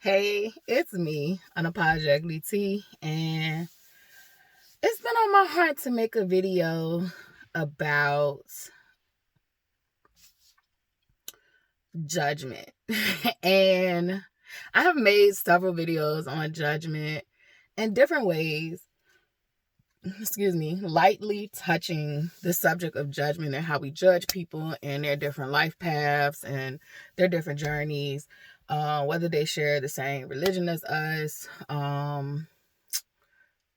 Hey, it's me, Unapologetically T, and it's been on my heart to make a video about judgment. And I have made several videos on judgment in different ways, lightly touching the subject of judgment and how we judge people and their different life paths and their different journeys, whether they share the same religion as us,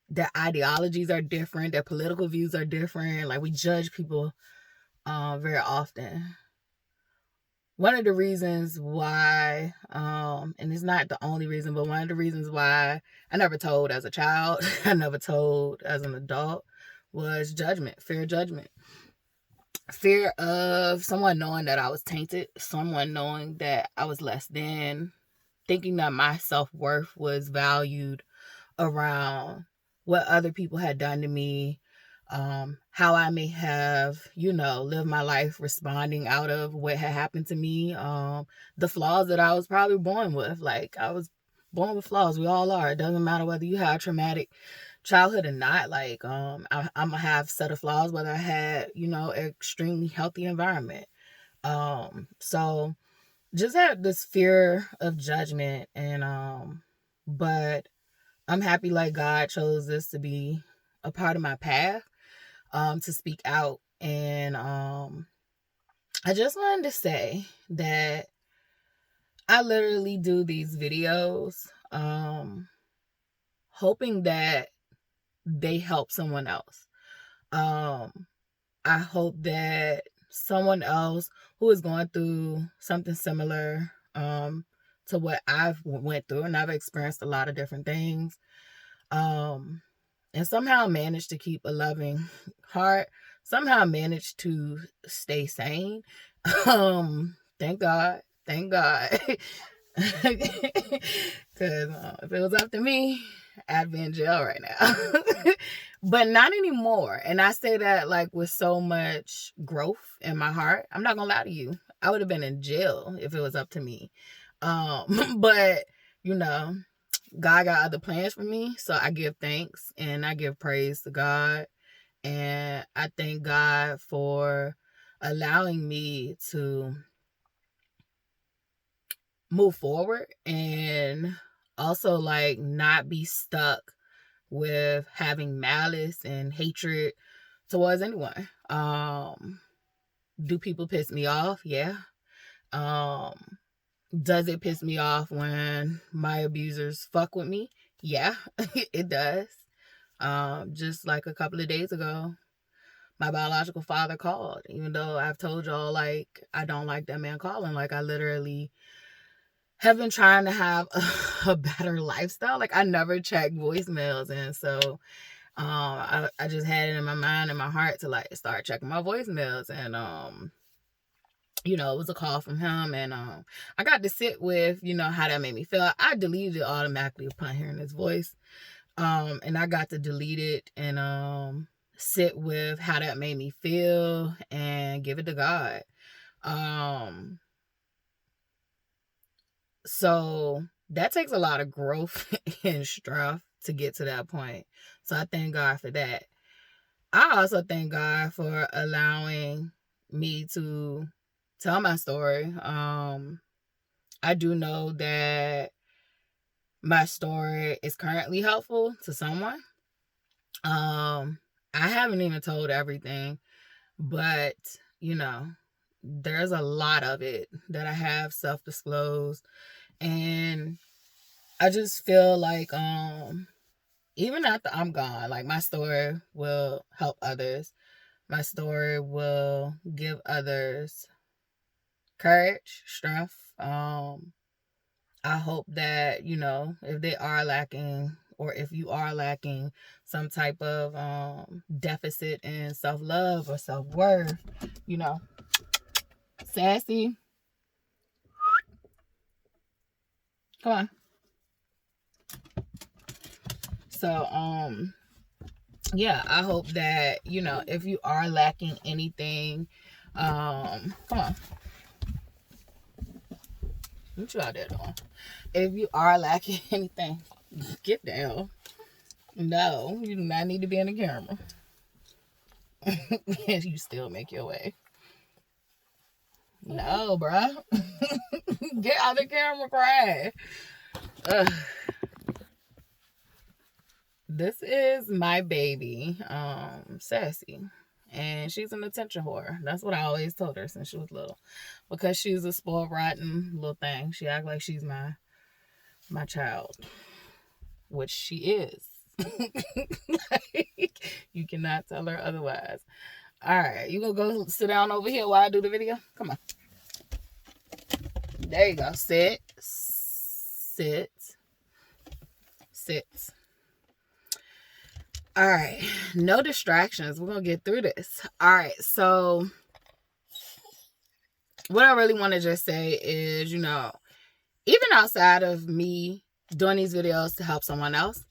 their ideologies are different, their political views are different. Like, we judge people very often. One of the reasons why, and it's not the only reason, but one of the reasons why I never told as a child, I never told as an adult, was judgment, fear of judgment. Fear of someone knowing that I was tainted, someone knowing that I was less than, thinking that my self-worth was valued around what other people had done to me, how I may have, lived my life responding out of what had happened to me, the flaws that I was probably born with. Like, I was born with flaws. We all are. It doesn't matter whether you had a traumatic childhood or not. Like, I'm gonna have a set of flaws, whether I had, an extremely healthy environment. So just had this fear of judgment, and but I'm happy, like, God chose this to be a part of my path, to speak out. And I just wanted to say that I literally do these videos hoping that they help someone else. I hope that someone else who is going through something similar to what I've went through, and I've experienced a lot of different things, and somehow managed to keep a loving heart, somehow managed to stay sane. Thank God. Because if it was up to me, I'd be in jail right now. But not anymore. And I say that, like, with so much growth in my heart. I'm not gonna lie to you, I would have been in jail if it was up to me. But God got other plans for me, so I give thanks and I give praise to God. And I thank God for allowing me to move forward and also, like, not be stuck with having malice and hatred towards anyone. Do people piss me off? Yeah. Does it piss me off when my abusers fuck with me? Yeah, it does. Just like a couple of days ago, my biological father called, even though I've told y'all, like, I don't like that man calling. Like, I literally have been trying to have a better lifestyle. Like, I never check voicemails. And so I just had it in my mind and my heart to, like, start checking my voicemails. And it was a call from him, and I got to sit with, how that made me feel. I deleted it automatically upon hearing his voice, and I got to delete it and sit with how that made me feel and give it to God. So that takes a lot of growth and strength to get to that point. So I thank God for that. I also thank God for allowing me to tell my story. I do know that my story is currently helpful to someone. I haven't even told everything, but there's a lot of it that I have self-disclosed, and I just feel like even after I'm gone, like, my story will help others. My story will give others courage, strength. I hope that, if they are lacking, or if you are lacking some type of deficit in self-love or self-worth, Sassy, come on. So, yeah, I hope that, if you are lacking anything, come on. What you out there doing? If you are lacking anything, get down. No, you do not need to be in the camera. And you still make your way. No, bruh. Get out the camera, cry. This is my baby, Sassy. And she's an attention whore. That's what I always told her since she was little. Because she's a spoiled, rotten little thing. She act like she's my child. Which she is. Like, you cannot tell her otherwise. Alright, you gonna go sit down over here while I do the video? Come on. There you go. Sit. Sit. Sit. All right. No distractions. We're going to get through this. All right. So what I really want to just say is, you know, even outside of me doing these videos to help someone else,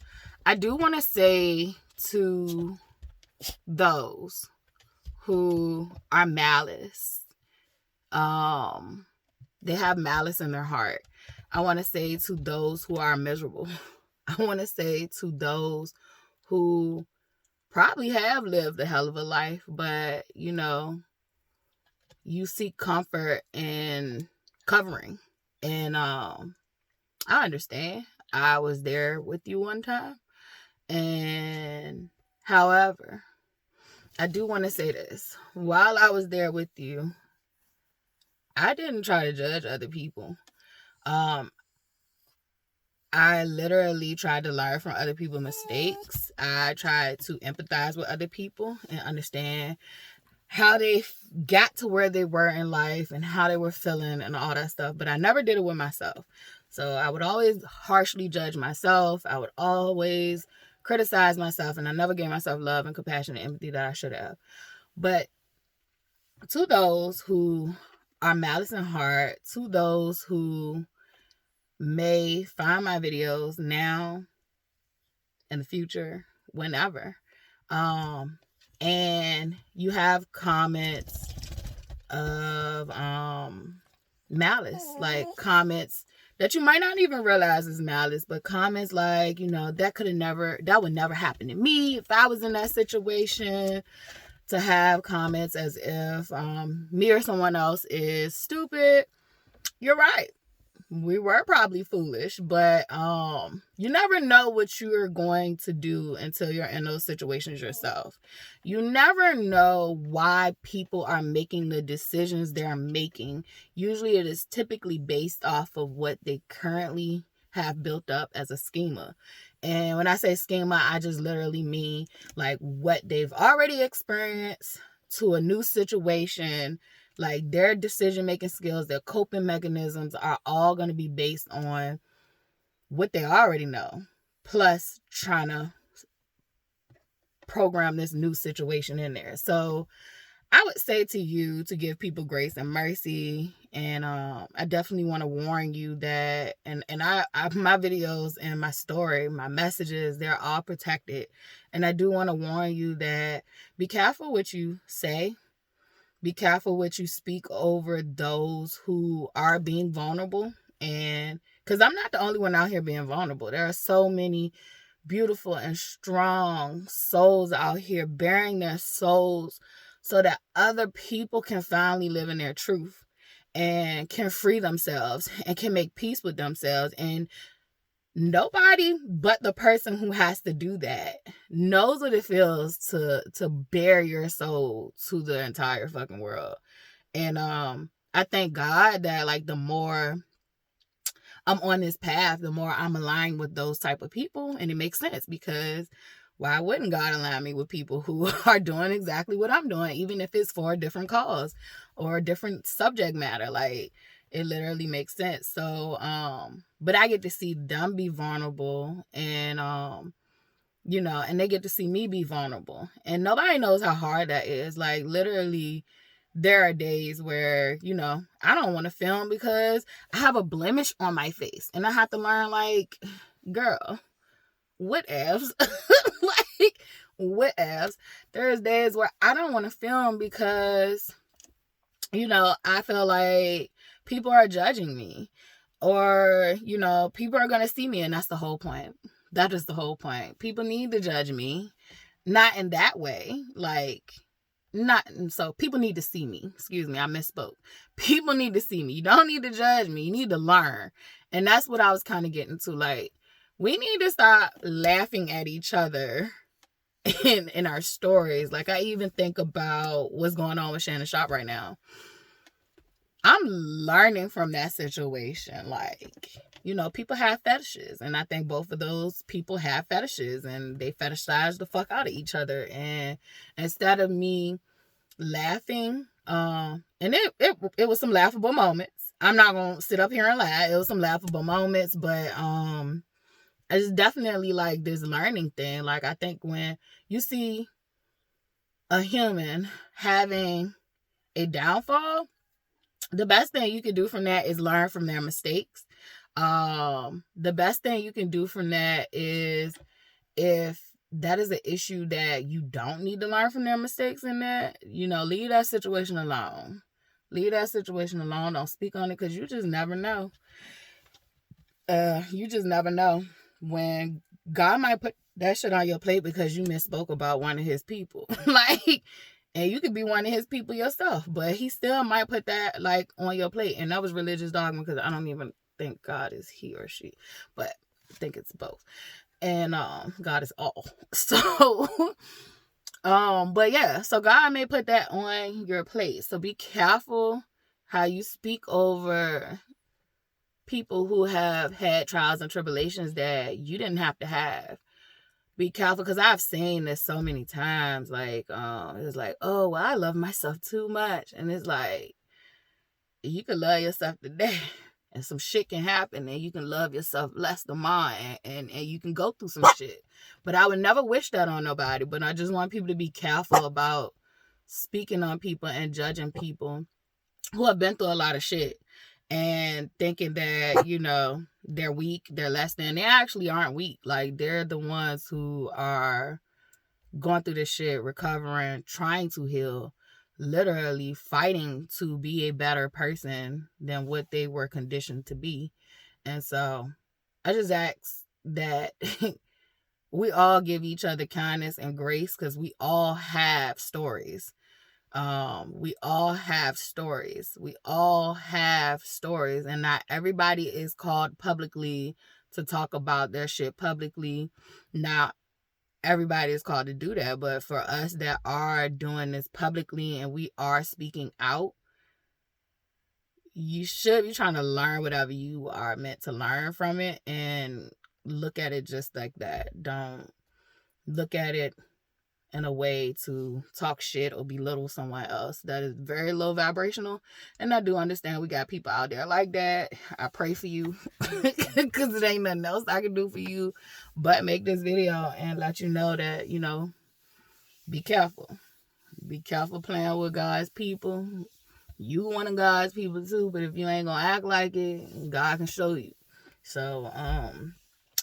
I do want to say to those who are malice, they have malice in their heart. I want to say to those who are miserable. I want to say to those who probably have lived a hell of a life, but, you know, you seek comfort in covering. And I understand. I was there with you one time. And however, I do want to say this. While I was there with you, I didn't try to judge other people. I literally tried to learn from other people's mistakes. I tried to empathize with other people and understand how they got to where they were in life and how they were feeling and all that stuff. But I never did it with myself. So I would always harshly judge myself. I would always criticize myself. And I never gave myself love and compassion and empathy that I should have. But to those who are malice in heart, to those who may find my videos now, in the future, whenever, and you have comments of malice, like comments that you might not even realize is malice, but comments like, you know, that would never happen to me if I was in that situation. To have comments as if me or someone else is stupid. You're right. We were probably foolish, but you never know what you're going to do until you're in those situations yourself. You never know why people are making the decisions they're making. Usually it is typically based off of what they currently have built up as a schema. And when I say schema, I just literally mean like what they've already experienced to a new situation. Like their decision-making skills, their coping mechanisms are all going to be based on what they already know. Plus trying to program this new situation in there. So I would say to you to give people grace and mercy. And I definitely want to warn you that, and I my videos and my story, my messages, they're all protected. And I do want to warn you that be careful what you say. Be careful what you speak over those who are being vulnerable. And because I'm not the only one out here being vulnerable. There are so many beautiful and strong souls out here bearing their souls so that other people can finally live in their truth and can free themselves and can make peace with themselves. And nobody but the person who has to do that knows what it feels to bare your soul to the entire fucking world. And I thank God that like the more I'm on this path, the more I'm aligned with those type of people. And it makes sense, because why wouldn't God align me with people who are doing exactly what I'm doing, even if it's for a different cause or a different subject matter? Like, it literally makes sense. So, but I get to see them be vulnerable, and, you know, and they get to see me be vulnerable. And nobody knows how hard that is. Like, literally, there are days where, you know, I don't want to film because I have a blemish on my face. And I have to learn, like, girl, what ifs? Like, what ifs? There's days where I don't want to film because, you know, I feel like people are judging me. Or, you know, people are going to see me, and that's the whole point. That is the whole point. People need to judge me. Not in that way. Like, not so people need to see me. Excuse me, I misspoke. People need to see me. You don't need to judge me. You need to learn. And that's what I was kind of getting to. Like, we need to stop laughing at each other in our stories. Like, I even think about what's going on with Shannon Sharp right now. I'm learning from that situation. Like, you know, people have fetishes, and I think both of those people have fetishes, and they fetishize the fuck out of each other. And instead of me laughing, and it was some laughable moments. I'm not gonna sit up here and lie. It was some laughable moments, but it's definitely like this learning thing. Like, I think when you see a human having a downfall, the best thing you can do from that is learn from their mistakes. The best thing you can do from that is, if that is an issue that you don't need to learn from their mistakes in that, you know, leave that situation alone. Leave that situation alone. Don't speak on it, because you just never know. You just never know when God might put that shit on your plate because you misspoke about one of his people. Like, and you could be one of his people yourself, but he still might put that, like, on your plate. And that was religious dogma, because I don't even think God is he or she, but I think it's both. And God is all. So, but yeah, so God may put that on your plate. So be careful how you speak over people who have had trials and tribulations that you didn't have to have. Be careful, because I've seen this so many times. Like, it's like, oh, well, I love myself too much. And it's like, you can love yourself today, and some shit can happen, and you can love yourself less tomorrow, and you can go through some shit. But I would never wish that on nobody. But I just want people to be careful about speaking on people and judging people who have been through a lot of shit, and thinking that, you know, they're weak, they're less than. They actually aren't weak. Like, they're the ones who are going through this shit, recovering, trying to heal, literally fighting to be a better person than what they were conditioned to be. And so I just ask that we all give each other kindness and grace, because we all have stories. We all have stories. We all have stories, and not everybody is called publicly to talk about their shit publicly. Not everybody is called to do that, but for us that are doing this publicly and we are speaking out, you should be trying to learn whatever you are meant to learn from it, and look at it just like that. Don't look at it in a way to talk shit or belittle someone else. That is very low vibrational. And I do understand we got people out there like that. I pray for you, because it ain't nothing else I can do for you but make this video and let you know that, you know, be careful. Be careful playing with God's people. You one of God's people too, but if you ain't gonna act like it, God can show you. So,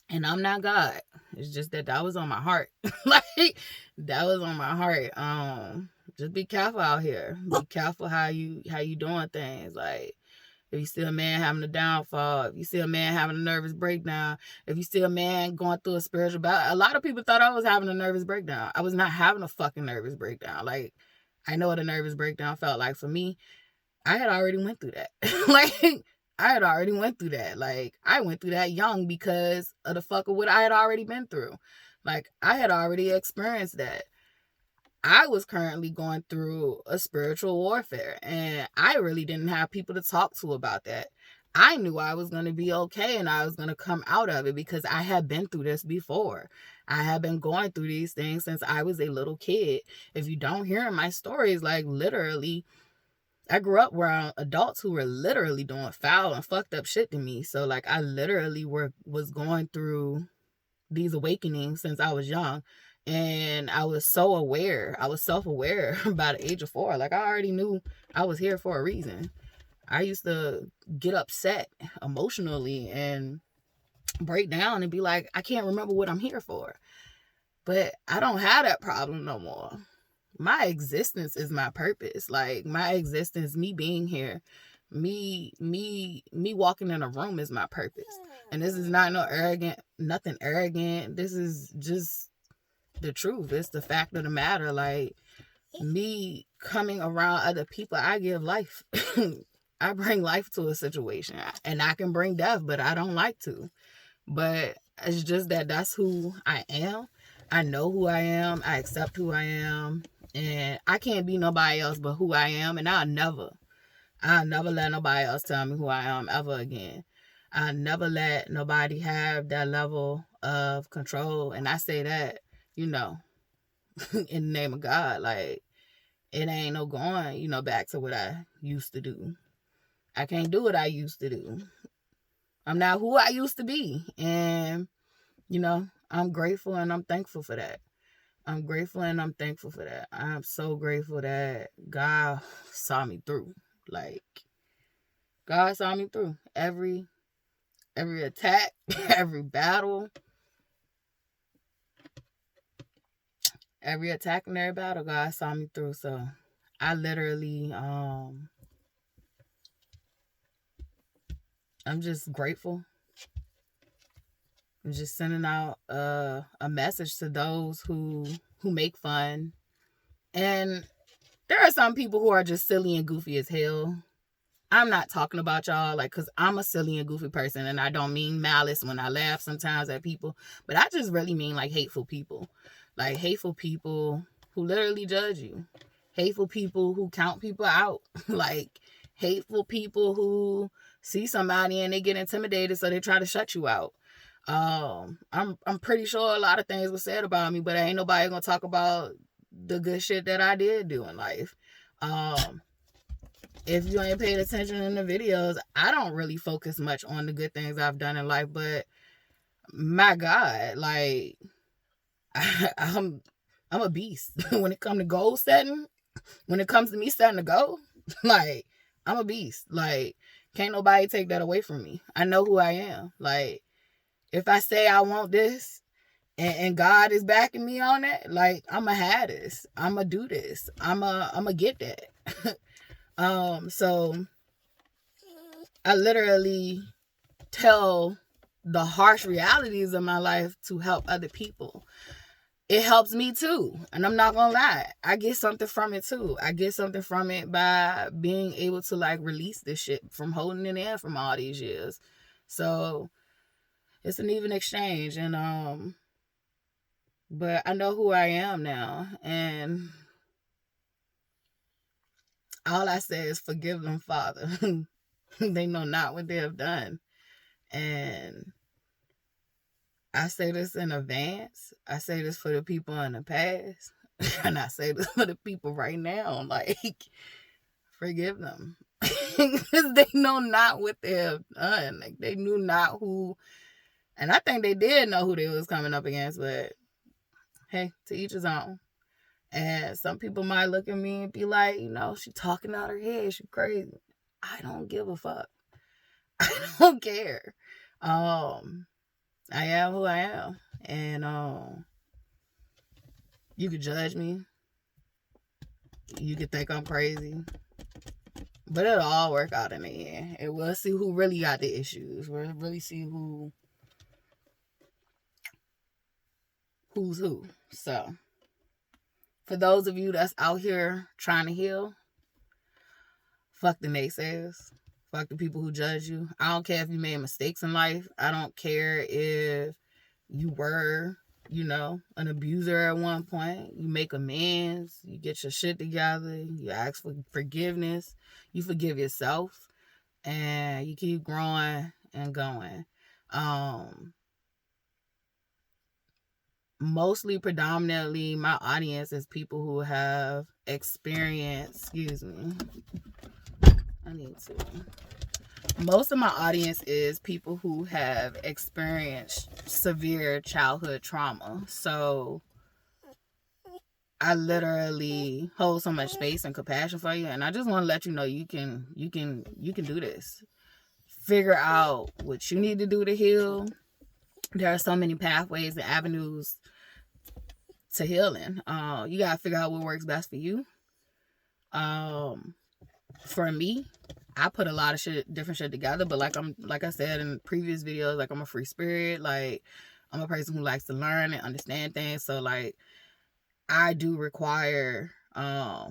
and I'm not God. It's just that was on my heart. Like, that was on my heart. Just be careful out here. Be careful how you doing things. Like, if you see a man having a downfall, if you see a man having a nervous breakdown, if you see a man going through a spiritual battle. A lot of people thought I was having a nervous breakdown. I was not having a fucking nervous breakdown. Like, I know what a nervous breakdown felt like for me. I had already went through that. Like, I had already went through that. Like, I went through that young because of the fuck of what I had already been through. Like, I had already experienced that. I was currently going through a spiritual warfare, and I really didn't have people to talk to about that. I knew I was going to be okay, and I was going to come out of it because I had been through this before. I have been going through these things since I was a little kid. If you don't hear my stories, like, literally, I grew up around adults who were literally doing foul and fucked up shit to me. So, like, I literally was going through these awakenings since I was young. And I was so aware. I was self-aware by the age of 4. Like, I already knew I was here for a reason. I used to get upset emotionally and break down and be like, I can't remember what I'm here for. But I don't have that problem no more. My existence is my purpose. Like, my existence, me being here, Me walking in a room is my purpose. And this is not nothing arrogant. This is just the truth. It's the fact of the matter. Like, me coming around other people, I give life. I bring life to a situation. And I can bring death, but I don't like to. But it's just that that's who I am. I know who I am. I accept who I am. And I can't be nobody else but who I am. And I'll never let nobody else tell me who I am ever again. I'll never let nobody have that level of control. And I say that, in the name of God. Like, it ain't no going, back to what I used to do. I can't do what I used to do. I'm not who I used to be. And, I'm grateful and I'm thankful for that. I'm grateful and I'm thankful for that. I'm so grateful that God saw me through. Like, God saw me through every attack, every battle, every attack and every battle. God saw me through. So I literally, I'm just grateful. I'm just sending out a message to those who make fun. And there are some people who are just silly and goofy as hell. I'm not talking about y'all, like, because I'm a silly and goofy person, and I don't mean malice when I laugh sometimes at people, but I just really mean, like, hateful people. Like, hateful people who literally judge you. Hateful people who count people out. Like, hateful people who see somebody and they get intimidated, so they try to shut you out. I'm pretty sure a lot of things were said about me, but ain't nobody gonna talk about the good shit that I did do in life. If you ain't paid attention in the videos, I don't really focus much on the good things I've done in life, but my God, like, I'm a beast. When it comes to goal setting, when it comes to me setting a goal, like, I'm a beast. Like, can't nobody take that away from me. I know who I am. Like, if I say I want this and God is backing me on it, like, I'ma have this. I'ma do this. I'ma get that. So I literally tell the harsh realities of my life to help other people. It helps me too. And I'm not gonna lie, I get something from it too. I get something from it by being able to, like, release this shit from holding it in from all these years. So it's an even exchange. And but I know who I am now, and all I say is forgive them, Father. They know not what they have done. And I say this in advance. I say this for the people in the past. And I say this for the people right now. Like, forgive them. Because they know not what they have done. Like, they knew not who. And I think they did know who they was coming up against. But, hey, to each his own. And some people might look at me and be like, she talking out her head. She crazy. I don't give a fuck. I don't care. I am who I am. And you could judge me. You could think I'm crazy. But it'll all work out in the end. And we'll see who really got the issues. We'll really see who's who. So, for those of you that's out here trying to heal, fuck the naysayers. Fuck the people who judge you. I don't care if you made mistakes in life. I don't care if you were, an abuser at one point. You make amends. You get your shit together. You ask for forgiveness. You forgive yourself. And you keep growing and going. Mostly, predominantly, my audience is people who have experienced, most of my audience is people who have experienced severe childhood trauma. So I literally hold so much space and compassion for you, and I just want to let you know you can do this. Figure out what you need to do to heal. There are so many pathways and avenues to healing. You gotta figure out what works best for you. For me, I put a lot of different shit together, but like I said in previous videos, like I'm a free spirit. Like I'm a person who likes to learn and understand things. So like I do require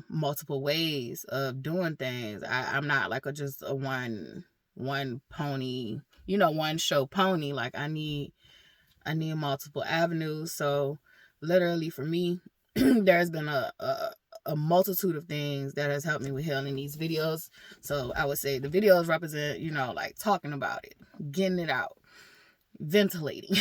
multiple ways of doing things. I'm not like just a one pony, one show pony. Like I need multiple avenues. So literally for me, there's been a multitude of things that has helped me with healing these videos. So I would say the videos represent, like talking about it, getting it out, ventilating.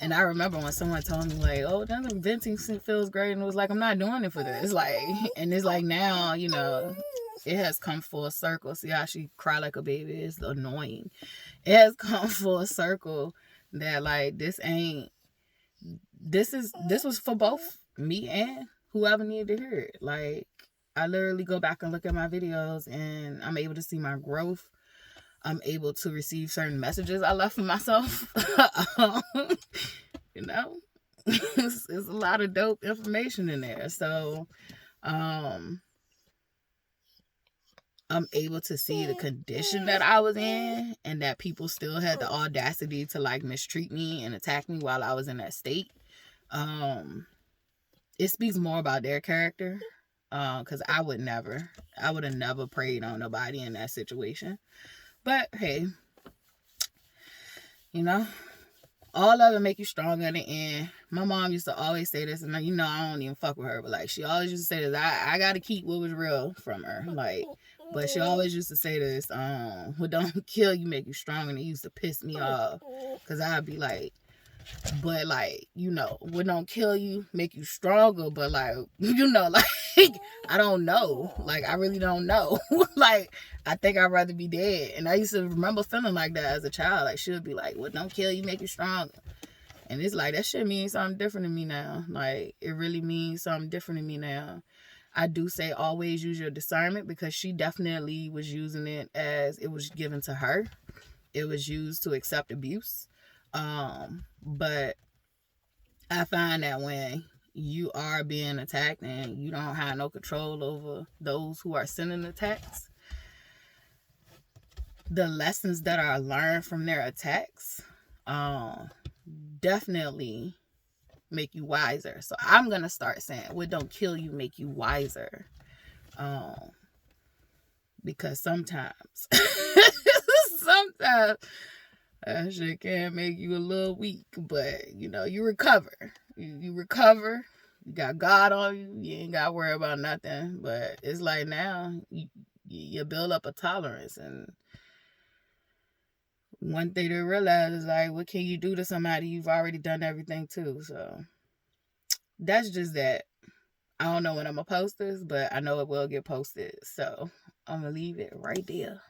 And I remember when someone told me like, "Oh, doesn't venting feels great," and it was like, "I'm not doing it for this." Like, and it's like now, it has come full circle. See how she cry like a baby? It's annoying. It has come full circle that like this was for both me and whoever needed to hear it. Like I literally go back and look at my videos and I'm able to see my growth. I'm able to receive certain messages I left for myself. It's a lot of dope information in there. So I'm able to see the condition that I was in and that people still had the audacity to like mistreat me and attack me while I was in that state. It speaks more about their character. Because I would have never preyed on nobody in that situation. But hey, all of it make you stronger in the end. My mom used to always say this, and I don't even fuck with her, but like she always used to say this. I gotta keep what was real from her. Like, but she always used to say this, what don't kill you make you stronger, and it used to piss me off. Cause I'd be like, but like, what don't kill you make you stronger, but like, like I don't know. Like I really don't know. Like I think I'd rather be dead. And I used to remember feeling like that as a child. Like she'll be like, what don't kill you make you stronger. And it's like that shit means something different to me now. Like it really means something different to me now. I do say always use your discernment because she definitely was using it as it was given to her. It was used to accept abuse. But I find that when you are being attacked and you don't have no control over those who are sending attacks, the lessons that are learned from their attacks definitely make you wiser. So I'm going to start saying, what don't kill you make you wiser. Because sometimes that shit can make you a little weak, but you recover. You recover. You got God on you. You ain't got to worry about nothing. But it's like now you build up a tolerance, and one thing to realize is like, what can you do to somebody you've already done everything to? So that's just that. I don't know when I'm gonna post this, but I know it will get posted. So I'm gonna leave it right there.